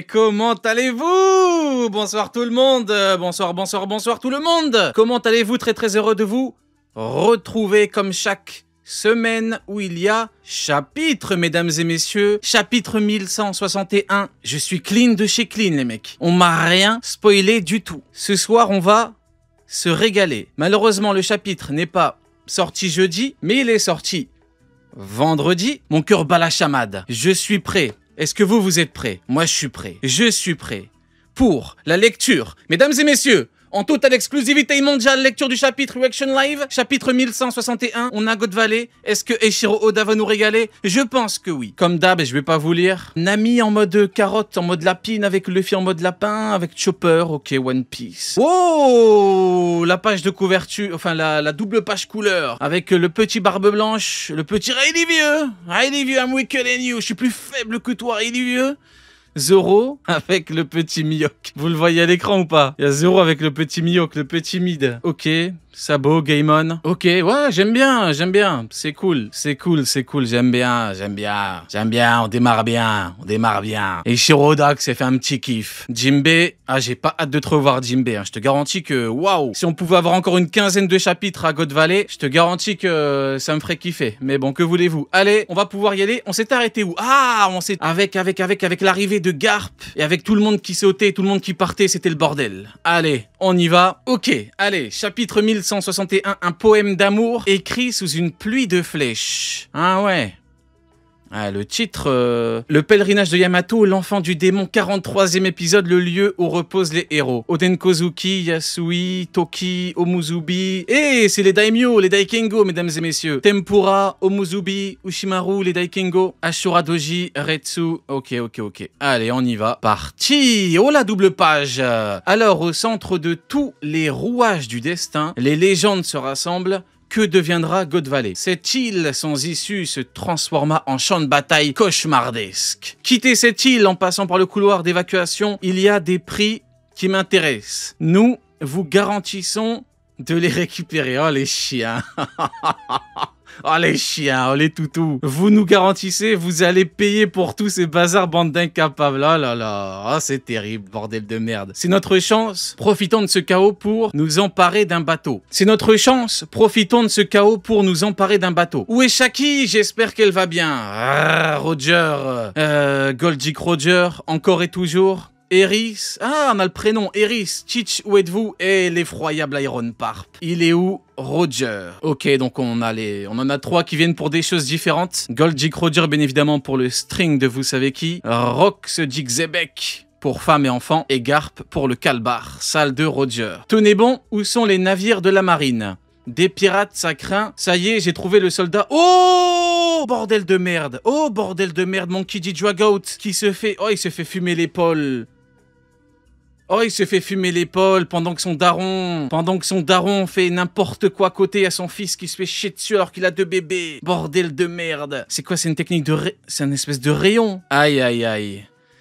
comment allez-vous? Bonsoir tout le monde, bonsoir tout le monde. Comment allez-vous? Très heureux de vous retrouver comme chaque semaine où il y a chapitre, mesdames et messieurs. Chapitre 1161. Je suis clean de chez clean, les mecs. On m'a rien spoilé du tout. Ce soir, on va se régaler. Malheureusement, le chapitre n'est pas sorti jeudi, mais il est sorti vendredi. Mon cœur bat la chamade. Je suis prêt. Est-ce que vous êtes prêts? Moi, je suis prêt. Je suis prêt pour la lecture. Mesdames et messieurs, en totale exclusivité mondiale, lecture du chapitre Reaction Live, chapitre 1161, on a God Valley. Est-ce que Eiichiro Oda va nous régaler? Je pense que oui. Comme d'hab, je vais pas vous lire. Nami en mode carotte, en mode lapine, avec Luffy en mode lapin, avec Chopper, ok, One Piece. Oh, la page de couverture, enfin la double page couleur, avec le petit barbe blanche, le petit Riley vieux, I'm weaker than you, je suis plus faible que toi, Riley vieux. Zoro avec le petit Mihawk. Vous le voyez à l'écran ou pas? Il y a Zoro avec le petit Mihawk, le petit mid. Ok, Sabo, Game On. Ok, ouais, j'aime bien. C'est cool, j'aime bien. On démarre bien. Et Shiroda s'est fait un petit kiff. Jinbei, j'ai pas hâte de te revoir Jinbei. Hein. Je te garantis que, waouh, si on pouvait avoir encore une quinzaine de chapitres à God Valley, je te garantis que ça me ferait kiffer. Mais bon, que voulez-vous? Allez, on va pouvoir y aller. On s'est arrêté où? Ah, on s'est... Avec l'arrivée de Garp et avec tout le monde qui sautait, tout le monde qui partait, c'était le bordel. Allez, on y va. Ok, allez, chapitre 1161, un poème d'amour écrit sous une pluie de flèches. Ah ouais. Ah, le titre, le pèlerinage de Yamato, l'enfant du démon, 43e épisode, le lieu où reposent les héros. Oden Kozuki, Yasui, Toki, Omuzubi. Et c'est les daimyo, les daikengo, mesdames et messieurs. Tempura, Omuzubi, Ushimaru, les daikengo, Ashura Doji, Retsu. Ok. Allez, on y va. Parti. Oh, la double page. Alors, au centre de tous les rouages du destin, les légendes se rassemblent. Que deviendra God Valley? Cette île sans issue se transforma en champ de bataille cauchemardesque. Quitter cette île en passant par le couloir d'évacuation, il y a des prix qui m'intéressent. Nous vous garantissons de les récupérer. Oh les chiens. Oh les chiens, oh les toutous. Vous nous garantissez, vous allez payer pour tous ces bazars, bande d'incapables. Oh là là, oh, c'est terrible, bordel de merde. C'est notre chance, profitons de ce chaos pour nous emparer d'un bateau. Où est Shaki? J'espère qu'elle va bien. Roger, Goldick Roger, encore et toujours. Eris, on a le prénom, Eris, Chich, où êtes-vous? Et l'effroyable Iron Parp. Il est où? Roger. Ok, donc on en a 3 qui viennent pour des choses différentes. Goldick Roger, bien évidemment, pour le string de vous savez qui. Rox Dick Zebek pour femmes et enfants. Et Garp pour le calbar, salle de Roger. Tenez bon, où sont les navires de la marine? Des pirates, ça craint. Ça y est, j'ai trouvé le soldat. Oh, bordel de merde. Monkey D. Dragout qui se fait... Oh, il se fait fumer l'épaule. Pendant que son daron fait n'importe quoi à côté à son fils qui se fait chier dessus alors qu'il a 2 bébés. Bordel de merde. C'est quoi? C'est une technique de... C'est un espèce de rayon.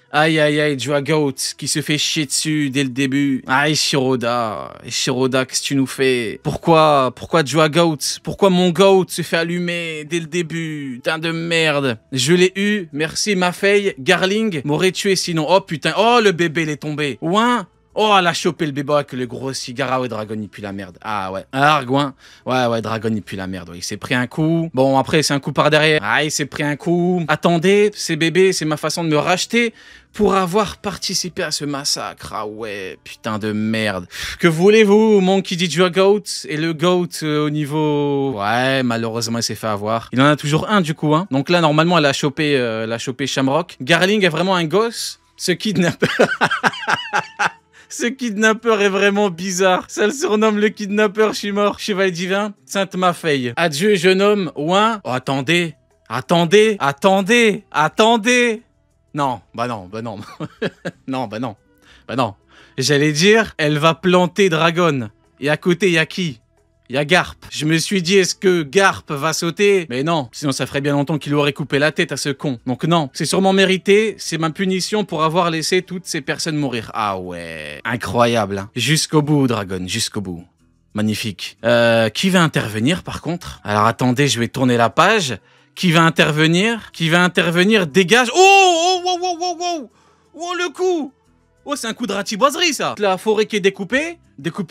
Aïe, Dragout qui se fait chier dessus dès le début. Shiroda, qu'est-ce que tu nous fais? Pourquoi Dragout? Pourquoi mon goat se fait allumer dès le début? Putain de merde. Je l'ai eu, merci ma fille. Garling m'aurait tué sinon. Oh putain, oh le bébé il est tombé. Ouin. Oh, elle a chopé le bébé avec le gros cigare. Ah ouais, Dragon, il pue la merde. Ah ouais. Arguin. Ouais, Dragon, il pue la merde. Ouais. Il s'est pris un coup. Bon, après, c'est un coup par derrière. Il s'est pris un coup. Attendez, ces bébés, c'est ma façon de me racheter pour avoir participé à ce massacre. Ah ouais, putain de merde. Que voulez-vous, Monkey D. Dragout et le goat au niveau... Ouais, malheureusement, il s'est fait avoir. Il en a toujours un, du coup, hein. Donc là, normalement, elle a chopé Shamrock. Garling est vraiment un gosse. Ce kidnappeur est vraiment bizarre. Ça le surnomme le kidnappeur, je suis mort. Chevalier divin, Sainte Mafeille. Adieu, jeune homme. Ouin. Oh, attendez. Non. Non. J'allais dire, elle va planter Dragon. Et à côté, il y a qui? Il y a Garp. Je me suis dit, est-ce que Garp va sauter? Mais non, sinon ça ferait bien longtemps qu'il aurait coupé la tête à ce con. Donc non, c'est sûrement mérité, c'est ma punition pour avoir laissé toutes ces personnes mourir. Ah ouais, incroyable. Hein. Jusqu'au bout, Dragon, jusqu'au bout. Magnifique. Qui va intervenir par contre? Alors attendez, je vais tourner la page. Qui va intervenir? Dégage. Oh, le le coup. Oh, c'est un coup de ratiboiserie, ça. La forêt qui est découpée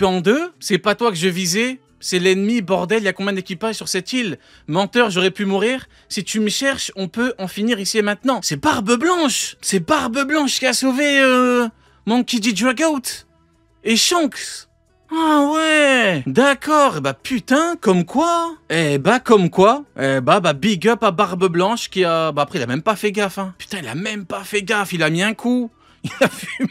en deux. C'est pas toi que je visais. C'est l'ennemi, bordel. Il y a combien d'équipages sur cette île? Menteur, j'aurais pu mourir. Si tu me cherches, on peut en finir ici et maintenant. C'est Barbe Blanche. C'est Barbe Blanche qui a sauvé Monkey D. Dragout. Et Shanks. Ah ouais. D'accord. Bah putain, comme quoi. Comme quoi. Big up à Barbe Blanche qui a... Bah après, il a même pas fait gaffe, hein. Putain, il a même pas fait gaffe. Il a mis un coup. Il a fumé.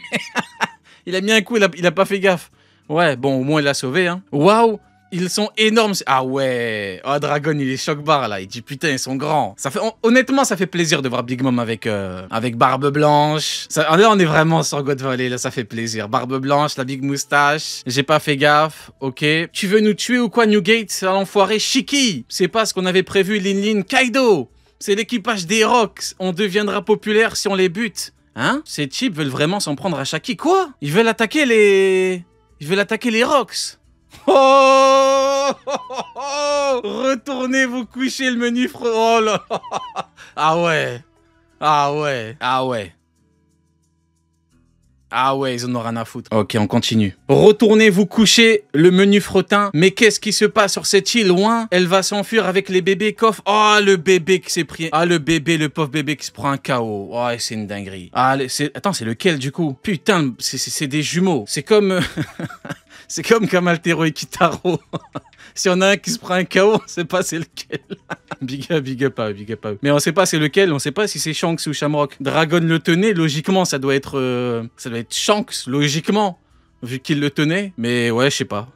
Il a mis un coup, il a pas fait gaffe. Ouais, bon, au moins il l'a sauvé, hein. Waouh, ils sont énormes. Ah ouais. Oh, Dragon, il est choc-barre, là. Il dit, putain, ils sont grands. Honnêtement, ça fait plaisir de voir Big Mom avec Barbe Blanche. Là, on est vraiment sur God Valley, là, ça fait plaisir. Barbe Blanche, la big moustache. J'ai pas fait gaffe, ok. Tu veux nous tuer ou quoi, Newgate, l'enfoiré Shiki? C'est pas ce qu'on avait prévu, Lin Kaido. C'est l'équipage des Rocks. On deviendra populaire si on les bute. Hein? Ces types veulent vraiment s'en prendre à Shaki. Quoi? Ils veulent attaquer les Rocks. Oh, retournez vous coucher, le menu Oh là. Ah ouais. Ah ouais. Ah ouais. Ah ouais, ils en ont rien à foutre. Ok, on continue. Retournez vous coucher, le menu fretin. Mais qu'est-ce qui se passe sur cette île loin? Elle va s'enfuir avec les bébés coffres. Oh, le bébé qui s'est pris... Ah, le pauvre bébé qui se prend un KO. Oh, c'est une dinguerie. Ah, attends, c'est lequel du coup? Putain, c'est des jumeaux. C'est comme... c'est comme Kamaltero et Kitaro. Si on a un qui se prend un KO, on sait pas c'est lequel. Big up à eux. Mais on sait pas c'est lequel, on sait pas si c'est Shanks ou Shamrock. Dragon le tenait, logiquement ça doit être Shanks, logiquement, vu qu'il le tenait. Mais ouais, je sais pas.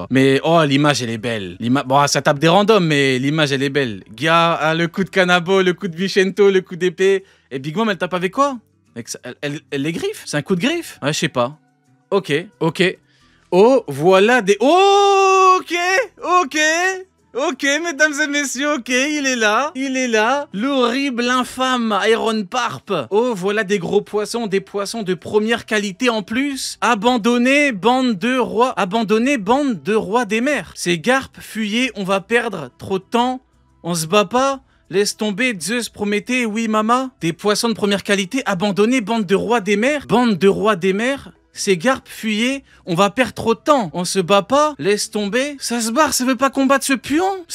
Mais oh, l'image elle est belle. Bon, ça tape des randoms, mais l'image elle est belle. Gars, le coup de Kanabo, le coup de Vicento, le coup d'épée. Et Big Mom elle tape avec quoi? Elle les griffe? C'est un coup de griffe? Ouais, je sais pas. Ok. Oh, voilà des... Oh, ok, mesdames et messieurs, ok, il est là. L'horrible, infâme Iron Parp. Oh, voilà des gros poissons, des poissons de première qualité en plus. Abandonnez, bande de rois des mers. Ces garpes, fuyez, on va perdre trop de temps. On se bat pas. Laisse tomber, Zeus, Prométhée, oui, mama. Des poissons de première qualité, abandonnez, bande de rois des mers. Ces garpes, fuyez, on va perdre trop de temps. On se bat pas, laisse tomber. Ça se barre, ça veut pas combattre ce puant.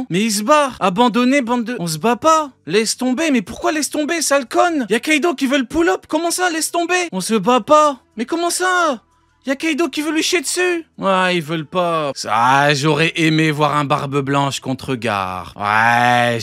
Mais il se barre. Abandonné, bande de... On se bat pas, laisse tomber. Mais pourquoi laisse tomber, sale conne? Y'a Kaido qui veut le pull-up, comment ça, laisse tomber? On se bat pas. Mais comment ça? Y'a Kaido qui veut lui chier dessus. Ouais, ils veulent pas. Ah, j'aurais aimé voir un Barbe Blanche contre Garp. Ouais,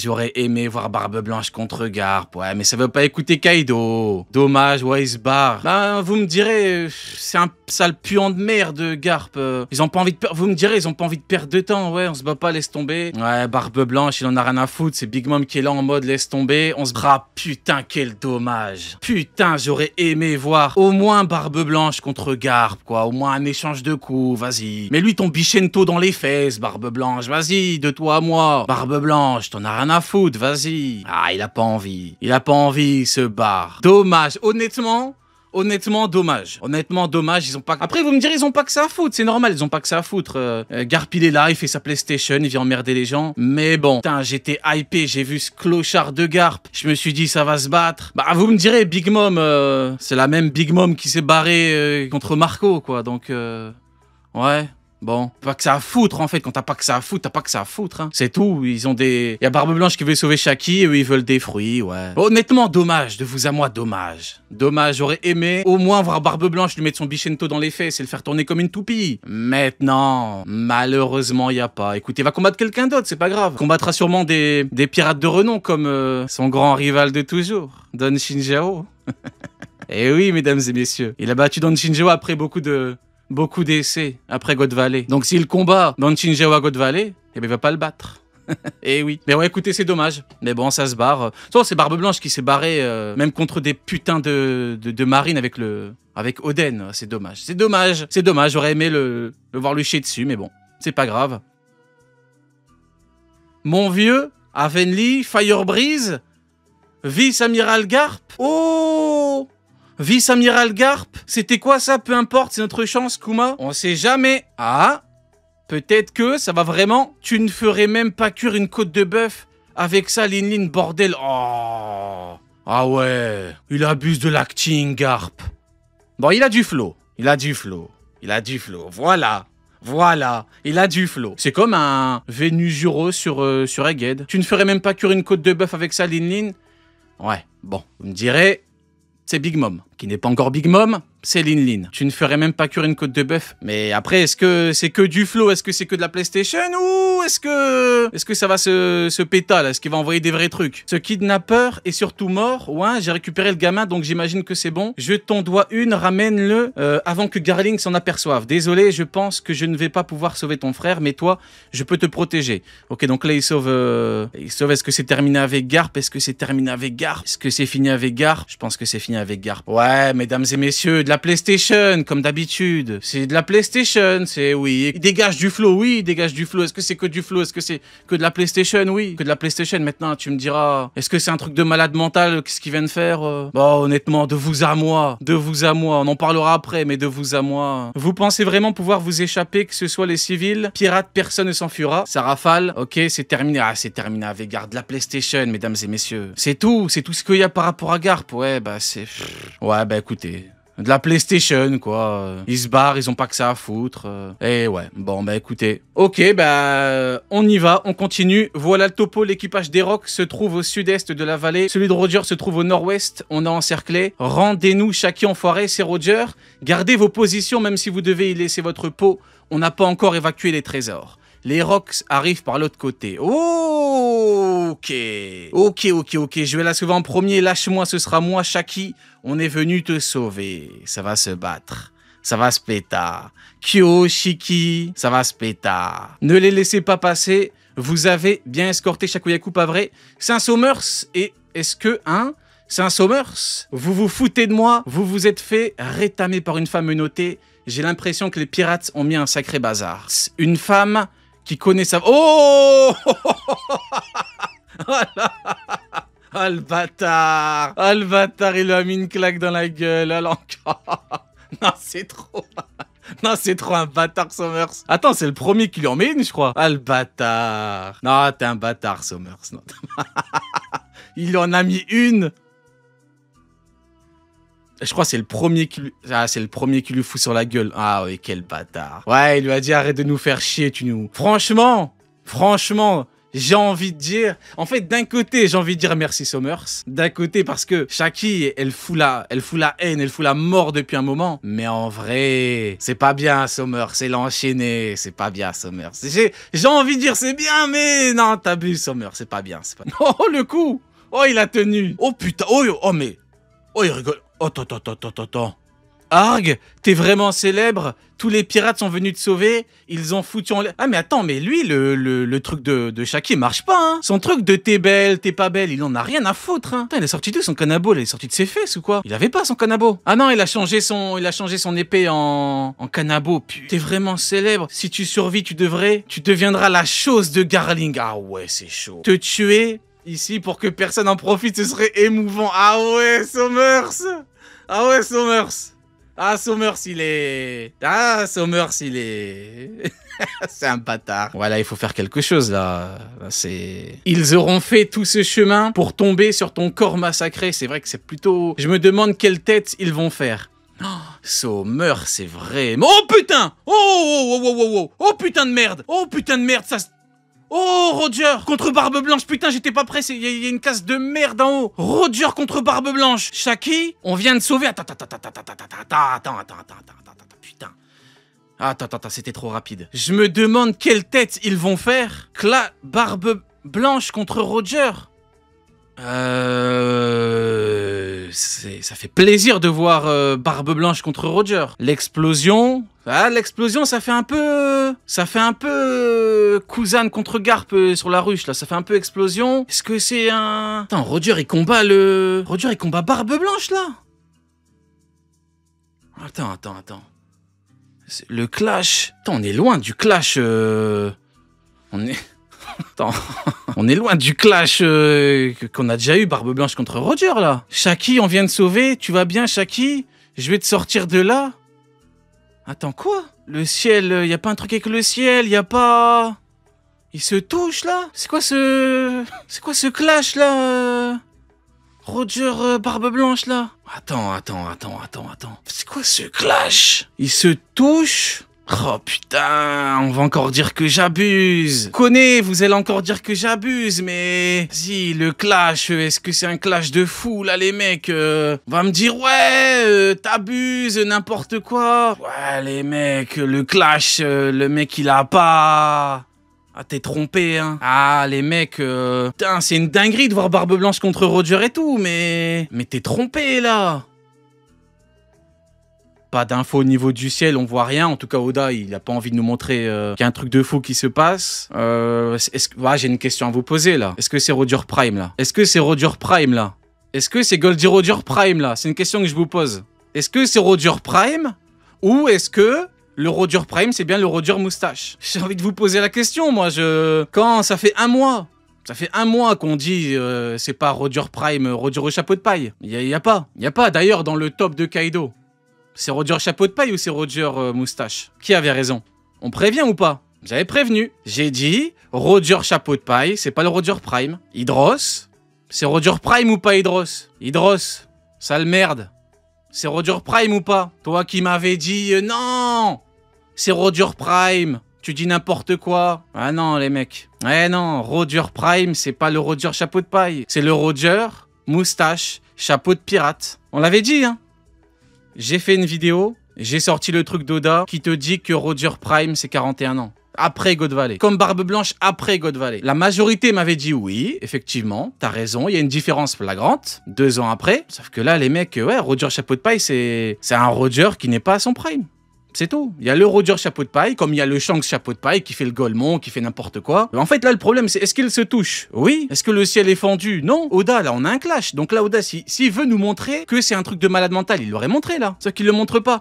Ouais, mais ça veut pas écouter Kaido. Dommage, ouais, il se barre. Bah, vous me direz, c'est un sale puant de merde, Garp. Ils ont pas envie de perdre. Vous me direz, ils ont pas envie de perdre de temps. Ouais, on se bat pas, laisse tomber. Ouais, Barbe Blanche, il en a rien à foutre. C'est Big Mom qui est là en mode laisse tomber. On se bat. Putain, quel dommage. Putain, j'aurais aimé voir au moins Barbe Blanche contre Garp. Quoi, au moins un échange de coups, vas-y. Mais lui, ton bichento dans les fesses, Barbe Blanche, vas-y, de toi à moi. Barbe Blanche, t'en as rien à foutre, vas-y. Ah, il a pas envie, il se barre. Dommage, honnêtement, dommage. Ils ont pas... Après, vous me direz, ils ont pas que ça à foutre, c'est normal, ils ont pas que ça à foutre. Garp, il est là, il fait sa PlayStation, il vient emmerder les gens. Mais bon, putain, j'étais hypé, j'ai vu ce clochard de Garp. Je me suis dit, ça va se battre. Bah, vous me direz, Big Mom, c'est la même Big Mom qui s'est barrée contre Marco, quoi. Donc, ouais. Bon, pas que ça à foutre en fait, quand t'as pas que ça à foutre, hein. C'est tout, ils ont des... Y'a Barbe Blanche qui veut sauver Shaki et eux ils veulent des fruits, ouais. Honnêtement, dommage, de vous à moi, dommage. J'aurais aimé au moins voir Barbe Blanche lui mettre son bichento dans les fesses et le faire tourner comme une toupie. Maintenant, malheureusement, y a pas. Écoutez, va combattre quelqu'un d'autre, c'est pas grave. Combattra sûrement des pirates de renom comme son grand rival de toujours, Don Shinjao. Eh oui, mesdames et messieurs, il a battu Don Shinjao après beaucoup d'essais après God Valley. Donc s'il combat dans Shinjao à God Valley, eh ben il va pas le battre. Eh oui. Mais ouais, écoutez, c'est dommage. Mais bon, ça se barre. C'est Barbe Blanche qui s'est barré même contre des putains de marines avec Oden. C'est dommage. J'aurais aimé le voir lui chier dessus, mais bon, c'est pas grave. Mon vieux, Avenly, Firebreeze, Vice-Amiral Garp. Oh! Vice-Amiral Garp, c'était quoi ça? Peu importe, c'est notre chance, Kuma. On sait jamais. Ah, peut-être que ça va vraiment. Tu ne ferais même pas cuire une côte de bœuf avec ça, Lin, bordel. Oh, Ah ouais, il abuse de l'acting, Garp. Bon, il a du flow. Il a du flow. Il a du flow. Voilà. Voilà. Il a du flow. C'est comme un Venusuro sur Egghead. Tu ne ferais même pas cuire une côte de bœuf avec ça, Lin Lin? Ouais, bon, vous me direz, c'est Big Mom. Qui n'est pas encore Big Mom, c'est Lin Lin. Tu ne ferais même pas cuire une côte de bœuf. Mais après, est-ce que c'est que du flow? Est-ce que c'est que de la PlayStation? Ou est-ce que ça va se péta là? Est-ce qu'il va envoyer des vrais trucs? Ce kidnappeur est surtout mort. Ouais, j'ai récupéré le gamin, donc j'imagine que c'est bon. Je t'en dois une, ramène-le avant que Garling s'en aperçoive. Désolé, je pense que je ne vais pas pouvoir sauver ton frère, mais toi, je peux te protéger. Ok, donc là, il sauve... Est-ce que c'est terminé avec Garp? Est-ce que c'est terminé avec Garp? Est-ce que c'est fini avec Garp? Je pense que c'est fini avec Garp. Ouais, mesdames et messieurs, de la PlayStation, comme d'habitude. C'est de la PlayStation, c'est... Oui, il dégage du flow, oui, il dégage du flow. Est-ce que c'est que du flow? Est-ce que c'est que de la PlayStation? Oui, que de la PlayStation. Maintenant, tu me diras, est-ce que c'est un truc de malade mental? Qu'est-ce qu'il vient de faire? Bon, honnêtement, de vous à moi. De vous à moi. On en parlera après, mais de vous à moi. Vous pensez vraiment pouvoir vous échapper, que ce soit les civils? Pirates, personne ne s'enfuira. Ça rafale. Ok, c'est terminé. Ah, c'est terminé avec Garp. De la PlayStation, mesdames et messieurs. C'est tout ce qu'il y a par rapport à Garp. Ouais, bah c'est... Ouais, bah écoutez... De la PlayStation, quoi. Ils se barrent, ils ont pas que ça à foutre. Et ouais, bon, bah écoutez. Ok, bah on y va, on continue. Voilà le topo, l'équipage d'Eroc se trouve au sud-est de la vallée. Celui de Roger se trouve au nord-ouest. On a encerclé. Rendez-nous, Shaki enfoiré, c'est Roger. Gardez vos positions, même si vous devez y laisser votre peau. On n'a pas encore évacué les trésors. Les Rocks arrivent par l'autre côté. Oh, ok. Je vais la sauver en premier. Lâche-moi, ce sera moi, Shaki. On est venu te sauver. Ça va se battre. Ça va se péta. Kyo, Shiki, ça va se péta. Ne les laissez pas passer. Vous avez bien escorté Shakuyaku, pas vrai? Saint-Somers, et est-ce que, hein? Saint-Somers, vous vous foutez de moi? Vous vous êtes fait rétamer par une femme menottée. J'ai l'impression que les pirates ont mis un sacré bazar. Une femme... qui connaît sa... Oh Ah le bâtard! Ah le bâtard, il lui a mis une claque dans la gueule, ah l'encore. Non, c'est trop... Non, c'est trop un bâtard, Somers. Attends, c'est le premier qui lui en met une, je crois. Ah le bâtard. Non, t'es un bâtard, Somers. Non, il en a mis une. Je crois que c'est le premier qui lui... Ah, c'est le premier qui lui fout sur la gueule. Ah oui, quel bâtard. Ouais, il lui a dit arrête de nous faire chier, tu nous... Franchement, j'ai envie de dire... En fait, d'un côté, j'ai envie de dire merci Somers. D'un côté, parce que Shaki, elle fout la haine, elle fout la mort depuis un moment. Mais en vrai, c'est pas bien, Somers. C'est l'enchaîner. C'est pas bien, Somers. J'ai envie de dire c'est bien, mais... Non, t'abuses, Somers. C'est pas bien, c'est pas... Oh, le coup. Oh, il a tenu. Oh, putain. Oh, mais... Oh, il rigole. Oh, attends. Arg, t'es vraiment célèbre? Tous les pirates sont venus te sauver, ils ont foutu en l'air... Ah mais attends, mais lui, le truc de Shaki marche pas, hein. Son truc de t'es belle, t'es pas belle, il en a rien à foutre, hein. Putain, il est sorti d'où son canabo? Il est sorti de ses fesses ou quoi? Il avait pas son canabo. Ah non, il a changé son épée en canabo. Putain, t'es vraiment célèbre. Si tu survis, tu deviendras la chose de Garling. Ah ouais, c'est chaud. Te tuer... Ici, pour que personne en profite, ce serait émouvant. Ah ouais, Somers. Ah, Somers, il est... C'est un bâtard. Voilà, il faut faire quelque chose, là. C'est... Ils auront fait tout ce chemin pour tomber sur ton corps massacré. C'est vrai que c'est plutôt... Je me demande quelle tête ils vont faire. Oh, Somers, c'est vrai. Oh, putain. Oh, putain de merde. Ça... Oh, Roger contre Barbe Blanche. Putain, j'étais pas prêt. Il y a une casse de merde en haut. Roger contre Barbe Blanche. Shaki, on vient de sauver. Attends. Putain. Attends, c'était trop rapide. Je me demande quelle tête ils vont faire. Barbe Blanche contre Roger. Ça fait plaisir de voir Barbe Blanche contre Roger. L'explosion... Ah, l'explosion, ça fait un peu Kuzan contre Garp sur la ruche, là. Ça fait un peu explosion. Est-ce que c'est un... Attends, Roger, il combat Barbe Blanche, là. Attends. Le clash... Attends, on est loin du clash... Attends, on est loin du clash qu'on a déjà eu, Barbe Blanche contre Roger, là. Shaki, on vient de sauver. Tu vas bien, Shaki? Je vais te sortir de là. Attends, quoi? Le ciel, y a pas un truc avec le ciel? Y a pas... Il se touche, là? C'est quoi ce clash, là? Roger Barbe Blanche, là. Attends. C'est quoi ce clash? Ils se touchent? Oh putain, on va encore dire que j'abuse. Connais, vous allez encore dire que j'abuse, mais... Si, le clash, est-ce que c'est un clash de fou, là, les mecs On va me dire, ouais, t'abuses, n'importe quoi. Ouais, les mecs, le clash, le mec, il a pas... Ah, t'es trompé, hein. Ah, les mecs, putain, c'est une dinguerie de voir Barbe Blanche contre Roger et tout, mais... Mais t'es trompé, là. Pas d'infos au niveau du ciel, on voit rien. En tout cas, Oda, il a pas envie de nous montrer qu'il y a un truc de fou qui se passe. J'ai une question à vous poser, là. Est-ce que c'est Roger Prime, là? Est-ce que c'est Roger Prime, là? Est-ce que c'est Goldie Roger Prime, là? C'est une question que je vous pose. Est-ce que c'est Roger Prime? Ou est-ce que le Roger Prime, c'est bien le Roger Moustache? J'ai envie de vous poser la question, moi. Quand ça fait un mois... Ça fait un mois qu'on dit c'est pas Roger Prime, Roger au chapeau de paille. Y a pas. D'ailleurs, dans le top de Kaido... C'est Roger chapeau de paille ou c'est Roger moustache? Qui avait raison? On prévient ou pas? J'avais prévenu. J'ai dit Roger chapeau de paille, c'est pas le Roger Prime. Hydros, c'est Roger Prime ou pas Hydros? Hydros, sale merde. C'est Roger Prime ou pas? Toi qui m'avais dit non, c'est Roger Prime. Tu dis n'importe quoi. Ah non les mecs. Eh non, Roger Prime, c'est pas le Roger chapeau de paille. C'est le Roger moustache chapeau de pirate. On l'avait dit, hein. J'ai fait une vidéo, j'ai sorti le truc d'Oda qui te dit que Roger Prime c'est 41 ans. Après God Valley. Comme Barbe Blanche après God Valley. La majorité m'avait dit oui, effectivement, t'as raison, il y a une différence flagrante, 2 ans après. Sauf que là, les mecs, ouais, Roger Chapeau de Paille, c'est un Roger qui n'est pas à son prime. C'est tout. Il y a le Roger Chapeau de Paille, comme il y a le Shanks Chapeau de Paille qui fait le Golemon, qui fait n'importe quoi. En fait, là, le problème, c'est est-ce qu'ils se touchent? Oui. Est-ce que le ciel est fendu? Non. Oda, là, on a un clash. Donc là, Oda, s'il veut nous montrer que c'est un truc de malade mental, il l'aurait montré, là. Sauf qu'il le montre pas.